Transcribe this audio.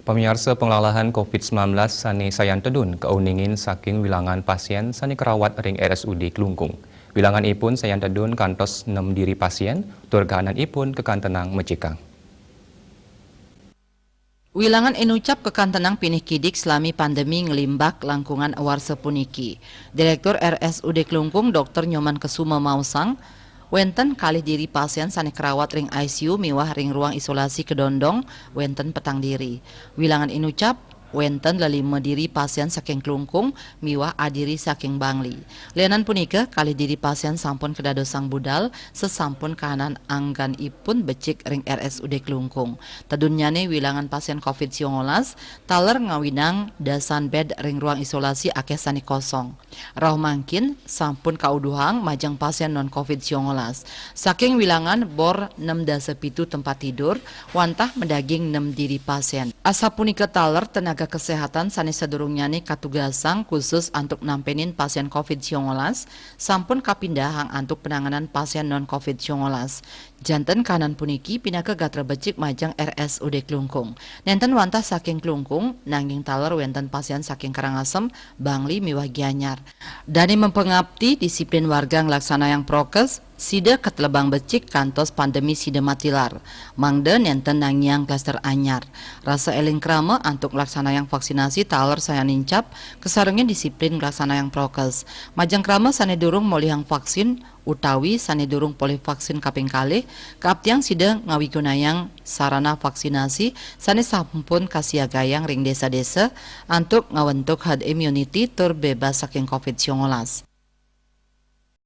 Pemirsa pengelolahan COVID-19 sani sayantedun keuningin saking wilangan pasien sani kerawat ring RSUD Klungkung. Wilangan ipun sayantedun kantos 6 diri pasien, tur kahanan ipun kekantenang mecikang. Wilangan enucap kekantenang pinih kidik selami pandemi ngelimbak langkungan awar sepuniki. Direktur RSUD Klungkung Dr. Nyoman Kesuma Mausang, wenten kalih diri pasien sani kerawat ring ICU miwah ring ruang isolasi kedondong wenten petang diri. Wilangan inucap wenten 5 diri pasien saking Klungkung miwah adiri saking Bangli. Lianan punika kalih diri pasien sampun kedadosang budal sesampun kahanan anggan ipun becik ring RSUD Klungkung. Tadunyane wilangan pasien COVID-19 taler ngawinang dasan bed ring ruang isolasi akeh sani kosong. Rauh mangkin sampun kauduhang majang pasien non COVID-19. Saking wilangan bor 6,7 tempat tidur, wantah mendaging 6 diri pasien. Asa punika taler tenaga kesehatan sanes sadurungyane katugasang khusus untuk nampenin pasien COVID-19 sampun kapindahang untuk penanganan pasien non COVID-19. Janten kanan puniki pinaka gatra becik majang RSUD Klungkung. Nenten wantah saking Klungkung nanging taler wenten pasien saking Karangasem, Bangli miwah Gianyar. Dani mempengabdi disiplin warga nglaksana yang prokes sida ketelebang becik kantos pandemi sida matilar. Mangde nenten nangyang klaster anyar. Rasa eling krama antuk laksana yang vaksinasi taler saya nincap kesarengnya disiplin laksana yang prokes. Majang krama sane durung molihang vaksin utawi sane durung polih vaksin kaping kalih kaaptiang sida ngawigunayang sarana vaksinasi sane sampun kasiagayang ring desa-desa antuk ngawentuk herd immunity tur bebas saking COVID-19.